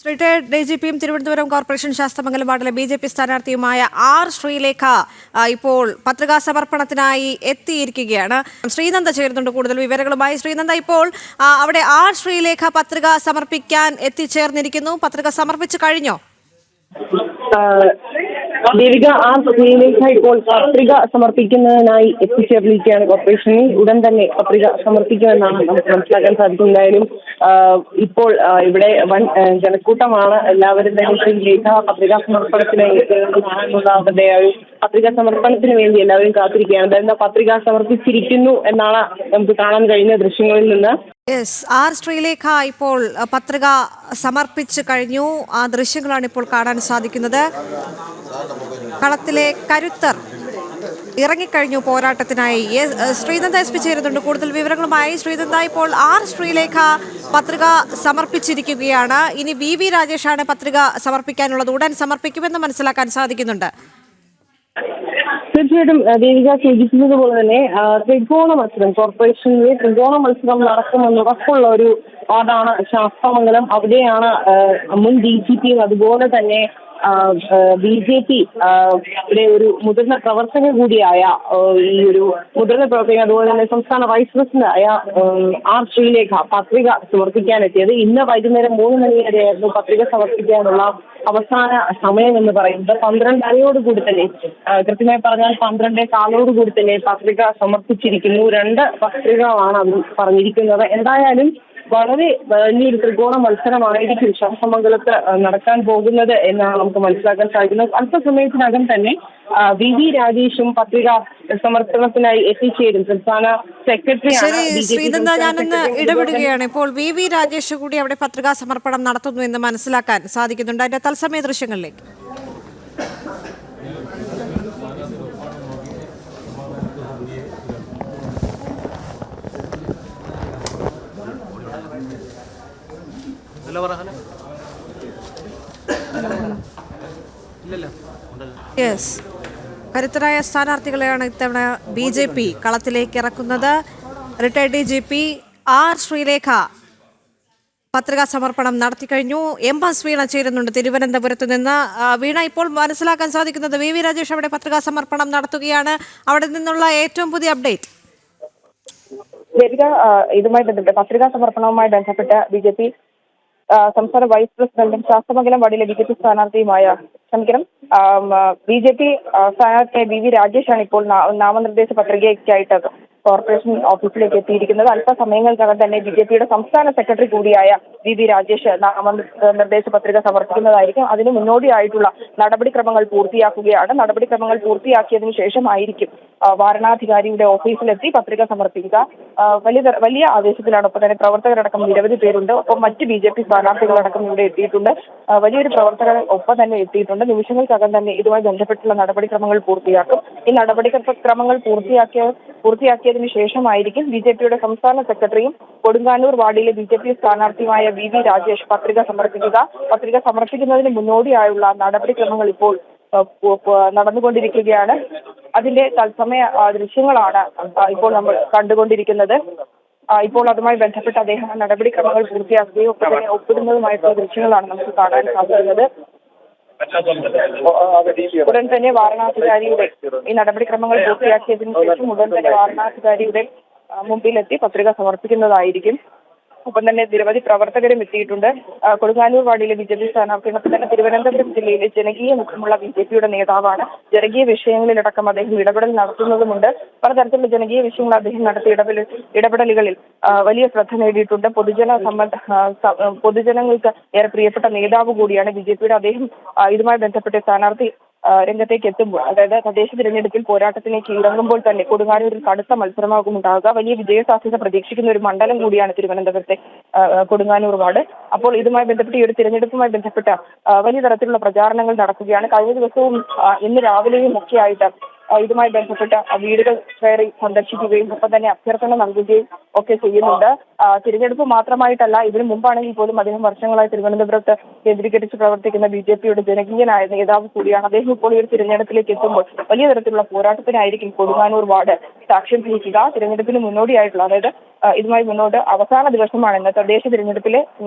Retired DGPയും Thiruvananthapuram corporation Sasthamangalam വാർഡിലെ BJP സ്ഥാനാർത്ഥിയുമായ R. Sreelekha ഇപ്പോൾ പത്രികാ സമർപ്പണത്തിനായി എത്തിയിരിക്കുകയാണ്. ശ്രീനന്ദ ചേരുന്നുണ്ട് കൂടുതൽ വിവരങ്ങളുമായി. ശ്രീനന്ദ, ഇപ്പോൾ അവിടെ R. ശ്രീലേഖ പത്രിക സമർപ്പിക്കാൻ എത്തിച്ചേർന്നിരിക്കുന്നു. പത്രിക സമർപ്പിച്ചു കഴിഞ്ഞോ? ദേവിക, ശ്രീലേഖ ഇപ്പോൾ പത്രിക സമർപ്പിക്കുന്നതിനായി എത്തിച്ചേർന്നിരിക്കുകയാണ് കോർപ്പറേഷനിൽ. ഉടൻ തന്നെ പത്രിക സമർപ്പിക്കുമെന്നാണ് നമുക്ക് മനസ്സിലാക്കാൻ സാധിക്കുന്നതായാലും ഇപ്പോൾ ഇവിടെ വൻ ജനക്കൂട്ടമാണ്. എല്ലാവരും തന്നെ ശ്രീലേഖ പത്രികാ സമർപ്പണത്തിന് അവരുടെ പത്രികാ സമർപ്പണത്തിന് വേണ്ടി എല്ലാവരും കാത്തിരിക്കുകയാണ്. എന്തായാലും പത്രിക സമർപ്പിച്ചിരിക്കുന്നു എന്നാണ് നമുക്ക് കാണാൻ കഴിഞ്ഞ ദൃശ്യങ്ങളിൽ നിന്ന്. R. ശ്രീലേഖ ഇപ്പോൾ പത്രിക സമർപ്പിച്ചു കഴിഞ്ഞു. ആ ദൃശ്യങ്ങളാണ് ഇപ്പോൾ കാണാൻ സാധിക്കുന്നത്. കളത്തിലെ കരുത്തർ ഇറങ്ങിക്കഴിഞ്ഞു പോരാട്ടത്തിനായി. ശ്രീനന്ദ SP ചേരുന്നുണ്ട് കൂടുതൽ വിവരങ്ങളുമായി. ശ്രീനന്ദ, ഇപ്പോൾ R. ശ്രീലേഖ പത്രിക സമർപ്പിച്ചിരിക്കുകയാണ്. ഇനി VV രാജേഷാണ് പത്രിക സമർപ്പിക്കാനുള്ളത്. ഉടൻ സമർപ്പിക്കുമെന്ന് മനസ്സിലാക്കാൻ സാധിക്കുന്നുണ്ട്. തീർച്ചയായിട്ടും ദേവിക സൂചിപ്പിച്ചത് പോലെ തന്നെ ത്രികോണ മത്സരം, കോർപ്പറേഷനിലെ ത്രികോണ മത്സരം നടക്കുമെന്ന് ഉറപ്പുള്ള ഒരു വാർഡാണ് ശാസ്തമംഗലം. അവിടെയാണ് മുൻ DGPയും അതുപോലെ തന്നെ BJP ഒരു മുതിർന്ന പ്രവർത്തകൻ കൂടിയായ അതുപോലെ തന്നെ സംസ്ഥാന വൈസ് പ്രസിഡന്റായ R. ശ്രീലേഖ പത്രിക സമർപ്പിക്കാനെത്തിയത്. ഇന്ന് വൈകുന്നേരം 3 മണി വരെയായിരുന്നു പത്രിക സമർപ്പിക്കാനുള്ള അവസാന സമയം എന്ന് പറയുന്നത്. 12:30 തന്നെ, കൃത്യമായി പറഞ്ഞാൽ 12:15 തന്നെ പത്രിക സമർപ്പിച്ചിരിക്കുന്നു. 2 പത്രികകളാണ് അത് പറഞ്ഞിരിക്കുന്നത്. എന്തായാലും വളരെ വലിയൊരു ത്രികോണ മത്സരമായിരിക്കും ശാസ്തമംഗലത്ത് നടക്കാൻ പോകുന്നത് എന്നാണ് നമുക്ക് മനസ്സിലാക്കാൻ സാധിക്കുന്നത്. അല്പസമയത്തിനകം തന്നെ VV രാജേഷും പത്രിക സമർപ്പണത്തിനായി എത്തിച്ചേരും. സംസ്ഥാന സെക്രട്ടറിയാണ്. ഞാനൊന്ന് ഇടപെടുകയാണ്. ഇപ്പോൾ VV രാജേഷ് കൂടി അവിടെ പത്രികാ സമർപ്പണം നടത്തുന്നു എന്ന് മനസ്സിലാക്കാൻ സാധിക്കുന്നുണ്ട്. അതിന്റെ തത്സമയ ദൃശ്യങ്ങളിലേക്ക്. കരുത്തരായ സ്ഥാനാർത്ഥികളെയാണ് ഇത്തവണ BJP കളത്തിലേക്ക് ഇറക്കുന്നത്. Retired DGP R. ശ്രീലേഖ പത്രികാ സമർപ്പണം നടത്തിക്കഴിഞ്ഞു. MS വീണ ചേരുന്നുണ്ട് തിരുവനന്തപുരത്ത് നിന്ന്. വീണ, ഇപ്പോൾ മനസ്സിലാക്കാൻ സാധിക്കുന്നത് VV രാജേഷ് അവിടെ പത്രികാ സമർപ്പണം നടത്തുകയാണ്. അവിടെ നിന്നുള്ള ഏറ്റവും പുതിയ അപ്ഡേറ്റ്. ഇതുമായി ബന്ധപ്പെട്ട് പത്രികാ സമർപ്പണവുമായി ബന്ധപ്പെട്ട് BJP സംസ്ഥാന വൈസ് പ്രസിഡന്റും ശാസ്തമംഗലം വാർഡിലെ BJP സ്ഥാനാർത്ഥിയുമായ BJP സ്ഥാനാർത്ഥി VV രാജേഷാണ് ഇപ്പോൾ നാമനിർദ്ദേശ പത്രികയ്ക്കായിട്ട് കോർപ്പറേഷൻ ഓഫീസിലേക്ക് എത്തിയിരിക്കുന്നത്. അല്പസമയങ്ങൾക്കകം തന്നെ BJPയുടെ സംസ്ഥാന സെക്രട്ടറി കൂടിയായ VV രാജേഷ് നാമനിർദ്ദേശ പത്രിക സമർപ്പിക്കുന്നതായിരിക്കും. അതിന് മുന്നോടിയായിട്ടുള്ള നടപടിക്രമങ്ങൾ പൂർത്തിയാക്കുകയാണ്. നടപടിക്രമങ്ങൾ പൂർത്തിയാക്കിയതിനു ശേഷമായിരിക്കും വാരണാധികാരിയുടെ ഓഫീസിലെത്തി പത്രിക സമർപ്പിക്കുക. വലിയ ആവേശത്തിലാണ്. ഒപ്പം തന്നെ പ്രവർത്തകരടക്കം നിരവധി പേരുണ്ട്. ഒപ്പം മറ്റ് BJP സ്ഥാനാർത്ഥികളടക്കം ഇവിടെ എത്തിയിട്ടുണ്ട്. വലിയൊരു പ്രവർത്തകർ ഒപ്പം തന്നെ എത്തിയിട്ടുണ്ട്. നിമിഷങ്ങൾക്കകം തന്നെ ഇതുമായി ബന്ധപ്പെട്ടുള്ള നടപടിക്രമങ്ങൾ പൂർത്തിയാക്കും. ഈ നടപടിക്രമങ്ങൾ പൂർത്തിയാക്കിയതിനു ശേഷമായിരിക്കും BJPയുടെ സംസ്ഥാന സെക്രട്ടറിയും കൊടുങ്ങാനൂർ വാർഡിലെ BJP സ്ഥാനാർത്ഥിയുമായ VV രാജേഷ് പത്രിക സമർപ്പിക്കുക. പത്രിക സമർപ്പിക്കുന്നതിന് മുന്നോടിയായുള്ള നടപടിക്രമങ്ങൾ ഇപ്പോൾ നടന്നുകൊണ്ടിരിക്കുകയാണ്. അതിന്റെ തത്സമയ ദൃശ്യങ്ങളാണ് ഇപ്പോൾ നമ്മൾ കണ്ടുകൊണ്ടിരിക്കുന്നത്. ഇപ്പോൾ അതുമായി ബന്ധപ്പെട്ട് അദ്ദേഹം നടപടിക്രമങ്ങൾ പൂർത്തിയാക്കുകയും ഒപ്പിടുന്നതുമായിട്ടുള്ള ദൃശ്യങ്ങളാണ് നമുക്ക് കാണാൻ സാധിക്കുന്നത്. ഉടൻ തന്നെ വാരണാധികാരിയുടെ ഈ നടപടിക്രമങ്ങൾ പൂർത്തിയാക്കിയതിനു ശേഷം ഉടൻ തന്നെ വാരണാധികാരിയുടെ മുമ്പിലെത്തി പത്രിക സമർപ്പിക്കുന്നതായിരിക്കും. ഒപ്പം തന്നെ നിരവധി പ്രവർത്തകരും എത്തിയിട്ടുണ്ട്. കൊടുങ്ങാനൂർ വാർഡിലെ BJP സ്ഥാനാർത്ഥി തന്നെ തിരുവനന്തപുരം ജില്ലയിലെ ജനകീയ മുഖമുള്ള BJPയുടെ നേതാവാണ്. ജനകീയ വിഷയങ്ങളിലടക്കം അദ്ദേഹം ഇടപെടൽ നടത്തുന്നതുമുണ്ട്. പലതരത്തിലുള്ള ജനകീയ വിഷയങ്ങൾ അദ്ദേഹം നടത്തിയ ഇടപെടലുകളിൽ വലിയ ശ്രദ്ധ നേടിയിട്ടുണ്ട്. പൊതുജനങ്ങൾക്ക് ഏറെ പ്രിയപ്പെട്ട നേതാവ് കൂടിയാണ് BJPയുടെ. അദ്ദേഹം ഇതുമായി ബന്ധപ്പെട്ട സ്ഥാനാർത്ഥി രംഗത്തേക്ക് എത്തുമ്പോൾ, അതായത് തദ്ദേശ തിരഞ്ഞെടുപ്പിൽ പോരാട്ടത്തിലേക്ക് ഇറങ്ങുമ്പോൾ തന്നെ കൊടുങ്ങാനൂരിൽ കടുത്ത മത്സരമാകും ഉണ്ടാകുക. വലിയ വിജയസാധ്യത പ്രതീക്ഷിക്കുന്ന ഒരു മണ്ഡലം കൂടിയാണ് തിരുവനന്തപുരത്തെ കൊടുങ്ങാനൂർ വാർഡ്. അപ്പോൾ ഇതുമായി ബന്ധപ്പെട്ട് ഈ ഒരു തിരഞ്ഞെടുപ്പുമായി ബന്ധപ്പെട്ട വലിയ തരത്തിലുള്ള പ്രചാരണങ്ങൾ നടക്കുകയാണ്. കഴിഞ്ഞ ദിവസവും ഇന്ന് രാവിലെയും ഒക്കെയായിട്ട് ഇതുമായി ബന്ധപ്പെട്ട വീടുകൾ കയറി സന്ദർശിക്കുകയും ഒപ്പം തന്നെ അഭ്യർത്ഥന നൽകുകയും ഒക്കെ ചെയ്യുന്നുണ്ട്. തിരഞ്ഞെടുപ്പ് മാത്രമായിട്ടല്ല, ഇതിനു മുമ്പാണെങ്കിൽ പോലും അദ്ദേഹം വർഷങ്ങളായി തിരുവനന്തപുരത്ത് കേന്ദ്രീകരിച്ച് പ്രവർത്തിക്കുന്ന ബി.ജെ.പിയുടെ ജനകീയനായ നേതാവ് കൂടിയാണ്. അദ്ദേഹം ഇപ്പോൾ ഈ ഒരു തിരഞ്ഞെടുപ്പിലേക്ക് എത്തുമ്പോൾ വലിയ തരത്തിലുള്ള പോരാട്ടത്തിനായിരിക്കും കൊടുങ്ങാനൂർ വാർഡ് സാക്ഷ്യം വഹിക്കുക. തിരഞ്ഞെടുപ്പിന് മുന്നോടിയായിട്ടുള്ള, അതായത് ഇതുമായി മുന്നോട്ട് അവസാന ദിവസമാണിന്ന്. തദ്ദേശ തിരഞ്ഞെടുപ്പിലെ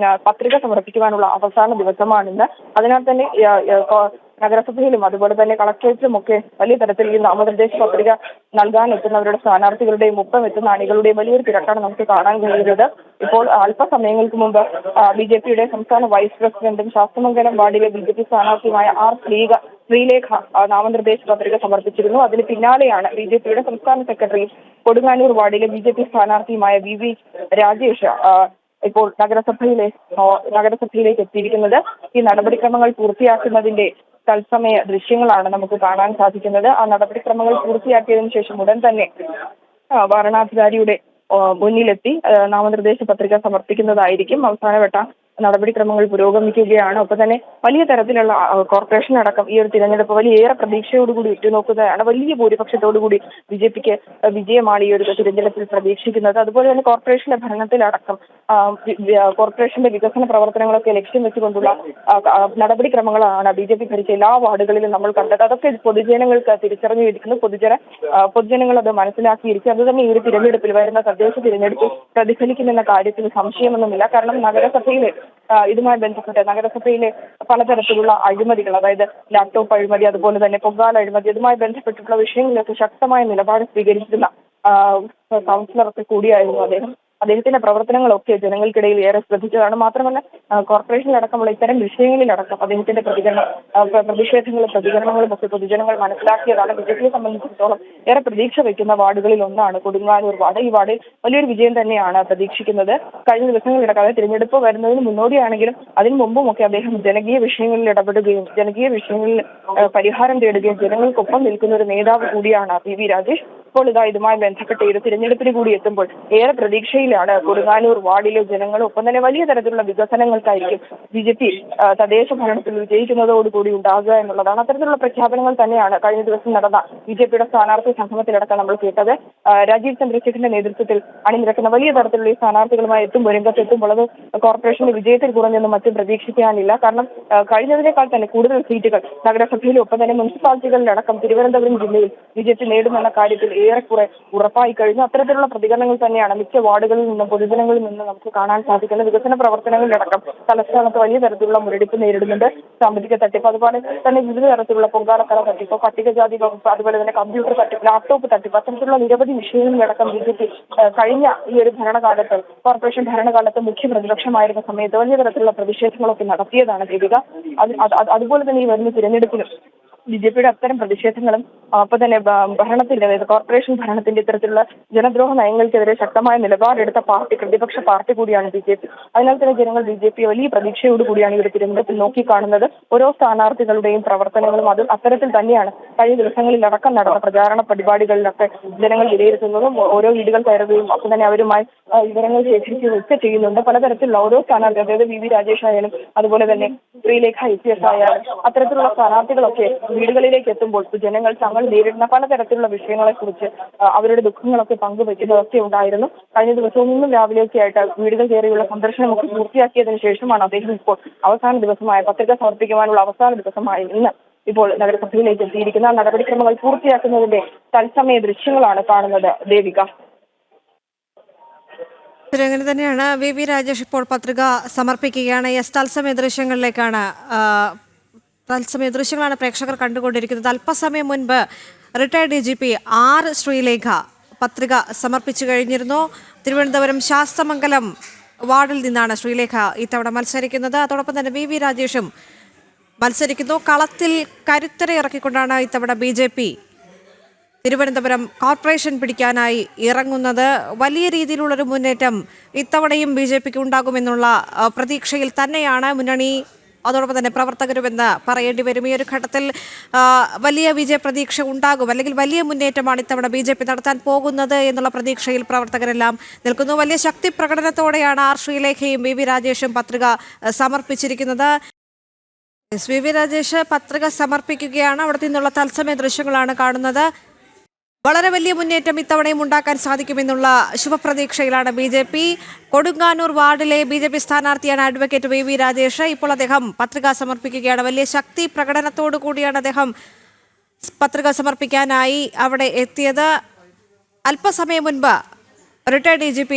പത്രിക സമർപ്പിക്കുവാനുള്ള അവസാന ദിവസമാണിന്ന്. അതിനാൽ തന്നെ നഗരസഭയിലും അതുപോലെ തന്നെ കളക്ടറേറ്റിലും ഒക്കെ വലിയ തരത്തിൽ ഈ നാമനിർദ്ദേശ പത്രിക നൽകാൻ എത്തുന്നവരുടെ സ്ഥാനാർത്ഥികളുടെയും ഒപ്പം എത്തുന്ന അണികളുടെയും വലിയൊരു തിരക്കാണ് നമുക്ക് കാണാൻ കഴിയുന്നത്. ഇപ്പോൾ അല്പസമയങ്ങൾക്ക് മുമ്പ് ബി.ജെ.പിയുടെ സംസ്ഥാന വൈസ് പ്രസിഡന്റും ശാസ്തമംഗലം വാർഡിലെ ബി.ജെ.പി സ്ഥാനാർത്ഥിയുമായ ആർ ശ്രീലേഖ നാമനിർദ്ദേശ പത്രിക സമർപ്പിച്ചിരുന്നു. അതിന് പിന്നാലെയാണ് ബി.ജെ.പിയുടെ സംസ്ഥാന സെക്രട്ടറി കൊടുങ്ങാനൂർ വാർഡിലെ ബി.ജെ.പി സ്ഥാനാർത്ഥിയുമായ വി രാജേഷ് ഇപ്പോൾ നഗരസഭയിലേക്ക് എത്തിയിരിക്കുന്നത്. ഈ നടപടിക്രമങ്ങൾ പൂർത്തിയാക്കുന്നതിന്റെ തത്സമയ ദൃശ്യങ്ങളാണ് നമുക്ക് കാണാൻ സാധിക്കുന്നത്. ആ നടപടിക്രമങ്ങൾ പൂർത്തിയാക്കിയതിനു ശേഷം ഉടൻ തന്നെ വരണാധികാരിയുടെ മുന്നിലെത്തി നാമനിർദ്ദേശ പത്രിക സമർപ്പിക്കുന്നതായിരിക്കും. അവസാനവട്ട നടപടിക്രമങ്ങൾ പുരോഗമിക്കുകയാണ്. ഒപ്പം തന്നെ വലിയ തരത്തിലുള്ള കോർപ്പറേഷൻ അടക്കം ഈ ഒരു തിരഞ്ഞെടുപ്പ് വലിയേറെ പ്രതീക്ഷയോടുകൂടി ഉറ്റുനോക്കുന്നതാണ്. വലിയ ഭൂരിപക്ഷത്തോടുകൂടി ബി.ജെ.പിക്ക് വിജയമാണ് ഈ ഒരു തിരഞ്ഞെടുപ്പിൽ പ്രതീക്ഷിക്കുന്നത്. അതുപോലെ തന്നെ കോർപ്പറേഷന്റെ ഭരണത്തിലടക്കം കോർപ്പറേഷന്റെ വികസന പ്രവർത്തനങ്ങളൊക്കെ ലക്ഷ്യം വെച്ചുകൊണ്ടുള്ള നടപടിക്രമങ്ങളാണ് ബി.ജെ.പി ഭരിച്ച എല്ലാ വാർഡുകളിലും നമ്മൾ കണ്ടത്. അതൊക്കെ പൊതുജനങ്ങൾക്ക് തിരിച്ചറിഞ്ഞിരിക്കുന്നു. പൊതുജനങ്ങൾ അത് മനസ്സിലാക്കിയിരിക്കും. അത് തന്നെ ഈ ഒരു തിരഞ്ഞെടുപ്പിൽ, വരുന്ന തദ്ദേശ തിരഞ്ഞെടുപ്പിൽ പ്രതിഫലിക്കുമെന്ന കാര്യത്തിൽ സംശയമൊന്നുമില്ല. കാരണം നഗരസഭയിലെ ഇതുമായി ബന്ധപ്പെട്ട് നഗരസഭയിലെ പലതരത്തിലുള്ള അഴിമതികൾ, അതായത് ലാപ്ടോപ്പ് അഴിമതി, അതുപോലെ തന്നെ പൊങ്കാല അഴിമതി, ഇതുമായി ബന്ധപ്പെട്ടിട്ടുള്ള വിഷയങ്ങളിലൊക്കെ ശക്തമായ നിലപാട് സ്വീകരിക്കുന്ന കൗൺസിലറൊക്കെ കൂടിയായിരുന്നു അദ്ദേഹം. അദ്ദേഹത്തിന്റെ പ്രവർത്തനങ്ങളൊക്കെ ജനങ്ങൾക്കിടയിൽ ഏറെ ശ്രദ്ധിച്ചതാണ്. മാത്രമല്ല കോർപ്പറേഷനിലടക്കമുള്ള ഇത്തരം വിഷയങ്ങളിലടക്കം അദ്ദേഹത്തിന്റെ പ്രതിഷേധങ്ങളും പ്രതികരണങ്ങളും ഒക്കെ പൊതുജനങ്ങൾ മനസ്സിലാക്കിയതാണ്. ബി.ജെ.പിയെ സംബന്ധിച്ചിടത്തോളം ഏറെ പ്രതീക്ഷ വയ്ക്കുന്ന വാർഡുകളിൽ ഒന്നാണ് കൊടുങ്ങാനൂർ വാർഡ്. ഈ വാർഡിൽ വലിയൊരു വിജയം തന്നെയാണ് പ്രതീക്ഷിക്കുന്നത്. കഴിഞ്ഞ ദിവസങ്ങളിലടക്കം, അതായത് തിരഞ്ഞെടുപ്പ് വരുന്നതിന് മുന്നോടിയാണെങ്കിലും അതിനു മുമ്പുമൊക്കെ അദ്ദേഹം ജനകീയ വിഷയങ്ങളിൽ ഇടപെടുകയും ജനകീയ വിഷയങ്ങളിൽ പരിഹാരം തേടുകയും ജനങ്ങൾക്കൊപ്പം നിൽക്കുന്ന ഒരു നേതാവ് കൂടിയാണ് വി രാജേഷ്. ഇപ്പോൾ ഇതുമായി ബന്ധപ്പെട്ട് ഒരു തിരഞ്ഞെടുപ്പിന് കൂടി എത്തുമ്പോൾ ഏറെ പ്രതീക്ഷയിലാണ് കൊടുങ്ങാനൂർ വാർഡിലെ ജനങ്ങൾ. ഒപ്പം തന്നെ വലിയ തരത്തിലുള്ള വികസനങ്ങൾക്കായിരിക്കും ബി.ജെ.പി തദ്ദേശ ഭരണത്തിൽ വിജയിക്കുന്നതോടുകൂടി ഉണ്ടാകുക എന്നുള്ളതാണ്. അത്തരത്തിലുള്ള പ്രഖ്യാപനങ്ങൾ തന്നെയാണ് കഴിഞ്ഞ ദിവസം നടന്ന ബി.ജെ.പിയുടെ സ്ഥാനാർത്ഥി സംഗമത്തിലടക്കം നമ്മൾ കേട്ടത്. രാജീവ് ചന്ദ്രശേഖരന്റെ നേതൃത്വത്തിൽ അണിനിരക്കുന്ന വലിയ തരത്തിലുള്ള ഈ സ്ഥാനാർത്ഥികളുമായി രംഗത്തെത്തുമ്പോൾ അത് കോർപ്പറേഷന്റെ വിജയത്തിൽ കുറഞ്ഞൊന്നും മറ്റും പ്രതീക്ഷിക്കാനില്ല. കാരണം കഴിഞ്ഞതിനേക്കാൾ തന്നെ കൂടുതൽ സീറ്റുകൾ നഗരസഭയിലും ഒപ്പം തന്നെ മുനിസിപ്പാലിറ്റികളിലടക്കം തിരുവനന്തപുരം ജില്ലയിൽ ബി.ജെ.പി നേടുമെന്ന കാര്യത്തിൽ ഏറെക്കുറെ ഉറപ്പായി കഴിഞ്ഞു. അത്തരത്തിലുള്ള പ്രതികരണങ്ങൾ തന്നെയാണ് മിക്ക വാർഡുകളിൽ നിന്നും പൊതുജനങ്ങളിൽ നിന്നും നമുക്ക് കാണാൻ സാധിക്കുന്നത്. വികസന പ്രവർത്തനങ്ങളിലടക്കം തലസ്ഥാനത്ത് വലിയ തരത്തിലുള്ള മുരടിപ്പ് നേരിടുന്നുണ്ട്. സാമ്പത്തിക തട്ടിപ്പ്, അതുപോലെ തന്നെ വിവിധ തരത്തിലുള്ള പൊങ്കാലക്കട തട്ടിപ്പ്, പട്ടികജാതി വകുപ്പ്, അതുപോലെ തന്നെ കമ്പ്യൂട്ടർ തട്ടിപ്പ്, ലാപ്ടോപ്പ് തട്ടിപ്പ്, അത്തരത്തിലുള്ള നിരവധി വിഷയങ്ങളിലടക്കം ബി.ജെ.പി കഴിഞ്ഞ ഈ ഒരു ഭരണകാലത്ത്, കോർപ്പറേഷൻ ഭരണകാലത്ത് മുഖ്യ പ്രതിപക്ഷമായിരുന്ന സമയത്ത് വലിയ തരത്തിലുള്ള പ്രതിഷേധങ്ങളൊക്കെ നടത്തിയതാണ് ദീപിക. അതുപോലെ തന്നെ ഈ വരുന്ന തിരഞ്ഞെടുപ്പിലും ബി.ജെ.പിയുടെ അത്തരം പ്രതിഷേധങ്ങളും ഒപ്പം തന്നെ ഭരണത്തിന്റെ, അതായത് കോർപ്പറേഷൻ ഭരണത്തിന്റെ ഇത്തരത്തിലുള്ള ജനദ്രോഹ നയങ്ങൾക്കെതിരെ ശക്തമായ നിലപാടെടുത്ത പ്രതിപക്ഷ പാർട്ടി കൂടിയാണ് ബി.ജെ.പി. അതിനാൽ തന്നെ ജനങ്ങൾ ബി.ജെ.പി വലിയ പ്രതീക്ഷയോടുകൂടിയാണ് ഈ ഒരു തിരഞ്ഞെടുപ്പിൽ നോക്കിക്കാണുന്നത്. ഓരോ സ്ഥാനാർത്ഥികളുടെയും പ്രവർത്തനങ്ങളും അത് അത്തരത്തിൽ തന്നെയാണ് കഴിഞ്ഞ ദിവസങ്ങളിലടക്കം നടന്ന പ്രചാരണ പരിപാടികളിലൊക്കെ ജനങ്ങൾ വിലയിരുത്തുന്നതും. ഓരോ വീടുകൾ കയറുകയും ഒപ്പം തന്നെ അവരുമായി വിവരങ്ങൾ ശേഖരിക്കുകയും ഒക്കെ ചെയ്യുന്നുണ്ട്. പലതരത്തിലുള്ള ഓരോ സ്ഥാനാർത്ഥി, അതായത് വി രാജേഷ് ആയാലും അതുപോലെ തന്നെ ശ്രീലേഖ IPS ആയാലും അത്തരത്തിലുള്ള സ്ഥാനാർത്ഥികളൊക്കെ വീടുകളിലേക്ക് എത്തുമ്പോൾ ജനങ്ങൾ തങ്ങൾ നേരിടുന്ന പലതരത്തിലുള്ള വിഷയങ്ങളെക്കുറിച്ച് അവരുടെ ദുഃഖങ്ങളൊക്കെ പങ്കുവയ്ക്കുന്നതൊക്കെ ഉണ്ടായിരുന്നു. കഴിഞ്ഞ ദിവസവും ഇന്നും രാവിലെയൊക്കെ ആയിട്ട് വീടുകൾ കയറിയുള്ള സന്ദർശനമൊക്കെ പൂർത്തിയാക്കിയതിനു ശേഷമാണ് അദ്ദേഹം ഇപ്പോൾ അവസാന ദിവസമായ പത്രിക സമർപ്പിക്കുവാനുള്ള അവസാന ദിവസമായ ഇന്ന് ഇപ്പോൾ നഗരസഭയിലേക്ക് എത്തിയിരിക്കുന്ന നടപടിക്രമങ്ങൾ പൂർത്തിയാക്കുന്നതിന്റെ തത്സമയ ദൃശ്യങ്ങളാണ് കാണുന്നത് ദേവിക. അങ്ങനെ തന്നെയാണ് വി രാജേഷ് ഇപ്പോൾ പത്രിക സമർപ്പിക്കുകയാണ്. തത്സമയ ദൃശ്യങ്ങളാണ് പ്രേക്ഷകർ കണ്ടുകൊണ്ടിരിക്കുന്നത്. അല്പസമയം മുൻപ് റിട്ടയർഡ് DGP ആർ ശ്രീലേഖ പത്രിക സമർപ്പിച്ചു കഴിഞ്ഞിരുന്നു. തിരുവനന്തപുരം ശാസ്തമംഗലം വാർഡിൽ നിന്നാണ് ശ്രീലേഖ ഇത്തവണ മത്സരിക്കുന്നത്. അതോടൊപ്പം തന്നെ വി രാജേഷും മത്സരിക്കുന്നു. കളത്തിൽ കരുത്തരെ ഇറക്കിക്കൊണ്ടാണ് ഇത്തവണ BJP തിരുവനന്തപുരം കോർപ്പറേഷൻ പിടിക്കാനായി ഇറങ്ങുന്നത്. വലിയ രീതിയിലുള്ളൊരു മുന്നേറ്റം ഇത്തവണയും BJPക്ക് ഉണ്ടാകുമെന്നുള്ള പ്രതീക്ഷയിൽ തന്നെയാണ് മുന്നണി, അതോടൊപ്പം തന്നെ പ്രവർത്തകരുമെന്ന് പറയേണ്ടി വരും. ഈ ഒരു ഘട്ടത്തിൽ വലിയ വിജയപ്രതീക്ഷ ഉണ്ടാകും, അല്ലെങ്കിൽ വലിയ മുന്നേറ്റമാണ് ഇത്തവണ BJP നടത്താൻ പോകുന്നത് എന്നുള്ള പ്രതീക്ഷയിൽ പ്രവർത്തകരെല്ലാം നിൽക്കുന്നു. വലിയ ശക്തി പ്രകടനത്തോടെയാണ് ആർ ശ്രീലേഖയും വി രാജേഷും പത്രിക സമർപ്പിച്ചിരിക്കുന്നത്. വി രാജേഷ് പത്രിക സമർപ്പിക്കുകയാണ്. അവിടെ നിന്നുള്ള തത്സമയ ദൃശ്യങ്ങളാണ് കാണുന്നത്. വളരെ വലിയ മുന്നേറ്റം ഇത്തവണയും ഉണ്ടാക്കാൻ സാധിക്കുമെന്നുള്ള ശുഭപ്രതീക്ഷയിലാണ് BJP. കൊടുങ്ങാനൂർ വാർഡിലെ BJP സ്ഥാനാർത്ഥിയാണ് അഡ്വക്കേറ്റ് VV രാജേഷ്. ഇപ്പോൾ അദ്ദേഹം പത്രിക സമർപ്പിക്കുകയാണ്. വലിയ ശക്തി പ്രകടനത്തോടു കൂടിയാണ് അദ്ദേഹം പത്രിക സമർപ്പിക്കാനായി അവിടെ എത്തിയത്. അല്പസമയം മുൻപ് റിട്ടയർഡ് DGP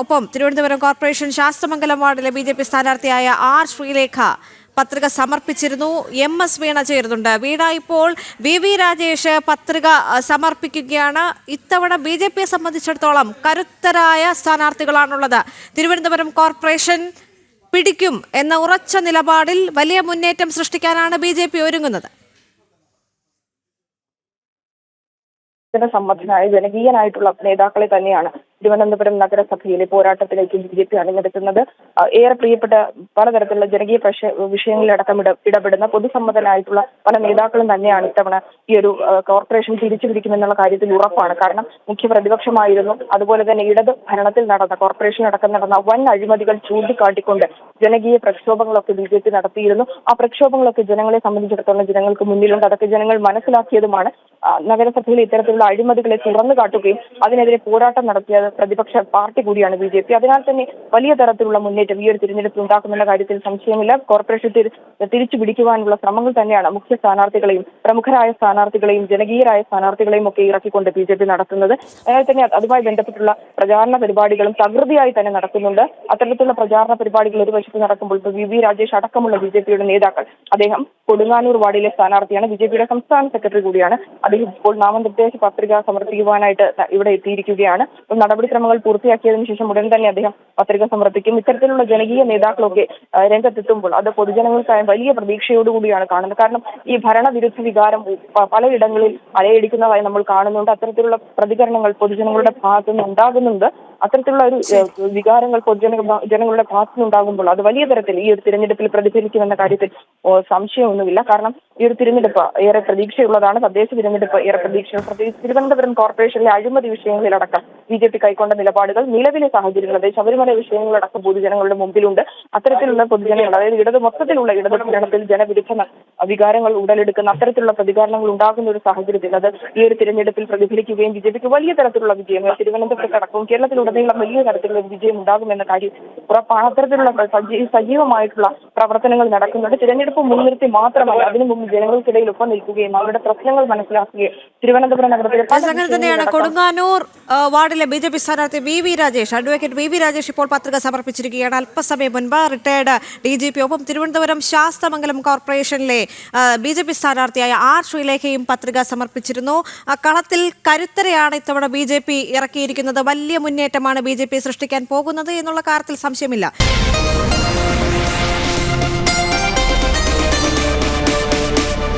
ഒപ്പം തിരുവനന്തപുരം കോർപ്പറേഷൻ ശാസ്തമംഗലം വാർഡിലെ BJP സ്ഥാനാർത്ഥിയായ R ശ്രീലേഖ പത്രിക സമർപ്പിച്ചിരുന്നു. MS വീണ ചേരുന്നുണ്ട്. വീണ, ഇപ്പോൾ VV രാജേഷ് പത്രിക സമർപ്പിക്കുകയാണ്. ഇത്തവണ BJPയെ സംബന്ധിച്ചിടത്തോളം കരുത്തരായ സ്ഥാനാർത്ഥികളാണുള്ളത്. തിരുവനന്തപുരം കോർപ്പറേഷൻ പിടിക്കും എന്ന ഉറച്ച നിലപാടിൽ വലിയ മുന്നേറ്റം സൃഷ്ടിക്കാനാണ് BJP ഒരുങ്ങുന്നത്. സമ്മതനായ ജനകീയനായിട്ടുള്ള നേതാക്കളെ തന്നെയാണ് തിരുവനന്തപുരം നഗരസഭയിലെ പോരാട്ടത്തിലേക്ക് BJP അണിനിരത്തുന്നത്. ഏറെ പ്രിയപ്പെട്ട പലതരത്തിലുള്ള ജനകീയ വിഷയങ്ങളിലടക്കം ഇടപെടുന്ന പൊതുസമ്മതനായിട്ടുള്ള പല നേതാക്കളും തന്നെയാണ് ഇത്തവണ ഈ ഒരു കോർപ്പറേഷൻ തിരിച്ചുപിടിക്കുമെന്നുള്ള കാര്യത്തിൽ ഉറപ്പാണ്. കാരണം മുഖ്യ പ്രതിപക്ഷമായിരുന്നു. അതുപോലെ തന്നെ ഇടത് ഭരണത്തിൽ നടന്ന കോർപ്പറേഷൻ അടക്കം നടന്ന വൻ അഴിമതികൾ ചൂണ്ടിക്കാട്ടിക്കൊണ്ട് ജനകീയ പ്രക്ഷോഭങ്ങളൊക്കെ BJP നടത്തിയിരുന്നു. ആ പ്രക്ഷോഭങ്ങളൊക്കെ ജനങ്ങളെ സംബന്ധിച്ചിടത്തോളം ജനങ്ങൾക്ക് മുന്നിലുണ്ട്. അതൊക്കെ ജനങ്ങൾ മനസ്സിലാക്കിയതുമാണ്. നഗരസഭയിൽ ഇത്തരത്തിലുള്ള അഴിമതികളെ തുറന്നു കാട്ടുകയും അതിനെതിരെ പോരാട്ടം നടത്തിയ പ്രതിപക്ഷ പാർട്ടി കൂടിയാണ് BJP. അതിനാൽ തന്നെ വലിയ തരത്തിലുള്ള മുന്നേറ്റം ഈ ഒരു തിരഞ്ഞെടുപ്പിൽ ഉണ്ടാക്കുമെന്ന കാര്യത്തിൽ സംശയമില്ല. കോർപ്പറേഷൻ തിരിച്ചു പിടിക്കുവാനുള്ള ശ്രമങ്ങൾ തന്നെയാണ് മുഖ്യ സ്ഥാനാർത്ഥികളെയും പ്രമുഖരായ സ്ഥാനാർത്ഥികളെയും ജനകീയരായ സ്ഥാനാർത്ഥികളെയും ഒക്കെ ഇറക്കിക്കൊണ്ട് BJP നടത്തുന്നത്. അതിനാൽ തന്നെ അതുമായി ബന്ധപ്പെട്ടുള്ള പ്രചാരണ പരിപാടികളും തകൃതിയായി തന്നെ നടക്കുന്നുണ്ട്. അത്തരത്തിലുള്ള പ്രചാരണ പരിപാടികൾ ഒരു വശത്ത് നടക്കുമ്പോൾ VV രാജേഷ് അടക്കമുള്ള BJPയുടെ നേതാക്കൾ, അദ്ദേഹം കൊടുങ്ങാനൂർ വാർഡിലെ സ്ഥാനാർത്ഥിയാണ്, BJPയുടെ സംസ്ഥാന സെക്രട്ടറി കൂടിയാണ്. അദ്ദേഹം ഇപ്പോൾ നാമനിർദ്ദേശ പത്രിക സമർപ്പിക്കുവാനായിട്ട് ഇവിടെ എത്തിയിരിക്കുകയാണ്. നടപടിക്രമങ്ങൾ പൂർത്തിയാക്കിയതിനു ശേഷം ഉടൻ തന്നെ അദ്ദേഹം പത്രിക സമർപ്പിക്കും. ഇത്തരത്തിലുള്ള ജനകീയ നേതാക്കളൊക്കെ രംഗത്തെത്തുമ്പോൾ അത് പൊതുജനങ്ങൾക്കായ വലിയ പ്രതീക്ഷയോടുകൂടിയാണ് കാണുന്നത്. കാരണം ഈ ഭരണവിരുദ്ധ വികാരം പലയിടങ്ങളിൽ അലയടിക്കുന്നതായി നമ്മൾ കാണുന്നുണ്ട്. അത്തരത്തിലുള്ള പ്രതികരണങ്ങൾ പൊതുജനങ്ങളുടെ ഭാഗത്തുനിന്ന് ഉണ്ടാകുന്നുണ്ട്. അത്തരത്തിലുള്ള ഒരു വികാരങ്ങൾ ജനങ്ങളുടെ ഭാഗത്തുനിന്നുണ്ടാകുമ്പോൾ അത് വലിയ തരത്തിൽ ഈ ഒരു തിരഞ്ഞെടുപ്പിൽ പ്രതിഫലിക്കുമെന്ന കാര്യത്തിൽ സംശയമൊന്നുമില്ല. കാരണം ഈ ഒരു തിരഞ്ഞെടുപ്പ് ഏറെ പ്രതീക്ഷയുള്ളതാണ്. തദ്ദേശ തിരഞ്ഞെടുപ്പ് ഏറെ പ്രതീക്ഷ. പ്രത്യേകിച്ച് തിരുവനന്തപുരം കോർപ്പറേഷനിലെ അഴിമതി വിഷയങ്ങളിലടക്കം BJP കൈക്കൊണ്ട നിലപാടുകൾ, നിലവിലെ സാഹചര്യങ്ങൾ, അതായത് ശബരിമല വിഷയങ്ങളടക്കം പൊതുജനങ്ങളുടെ മുമ്പിലുണ്ട്. അത്തരത്തിലുള്ള പൊതുജനങ്ങൾ, അതായത് മൊത്തത്തിലുള്ള ഇടത് ഭരണത്തിൽ ജനവിരുദ്ധ വികാരങ്ങൾ ഉടലെടുക്കുന്ന അത്തരത്തിലുള്ള പ്രതികരണങ്ങൾ ഉണ്ടാകുന്ന ഒരു സാഹചര്യത്തിൽ അത് ഈ ഒരു തിരഞ്ഞെടുപ്പിൽ പ്രതിഫലിക്കുകയും BJPക്ക് വലിയ തരത്തിലുള്ള വിജയം തിരുവനന്തപുരത്തടക്കവും കേരളത്തിലുടനീളം വലിയ തരത്തിലുള്ള വിജയം ഉണ്ടാകുമെന്ന കാര്യം ഉറപ്പാണ്. അത്തരത്തിലുള്ള സജീവമായിട്ടുള്ള പ്രവർത്തനങ്ങൾ നടക്കുന്നുണ്ട്. തിരഞ്ഞെടുപ്പ് മുൻനിർത്തി മാത്രമല്ല, അതിനു മുമ്പ് ജനങ്ങൾക്കിടയിൽ ഒപ്പം നിൽക്കുകയും അവരുടെ പ്രശ്നങ്ങൾ മനസ്സിലാക്കുകയും തിരുവനന്തപുരം നഗരത്തിലെ തന്നെയാണ്. കൊടുങ്ങാനൂർ വാർഡിലെ BJP സ്ഥാനാർത്ഥി VV Rajesh, advocate VV Rajesh ഇപ്പോൾ പത്രിക സമർപ്പിച്ചിരിക്കുകയാണ്. അല്പസമയം മുൻപ് റിട്ടയർഡ് DGP ഒപ്പം തിരുവനന്തപുരം ശാസ്തമംഗലം കോർപ്പറേഷനിലെ BJP സ്ഥാനാർത്ഥിയായ R ശ്രീലേഖയും പത്രിക സമർപ്പിച്ചിരുന്നു. കളത്തിൽ കരുത്തരെയാണ് ഇത്തവണ BJP ഇറക്കിയിരിക്കുന്നത്. വലിയ മുന്നേറ്റമാണ് BJP സൃഷ്ടിക്കാൻ പോകുന്നത് എന്നുള്ള കാര്യത്തിൽ സംശയമില്ല.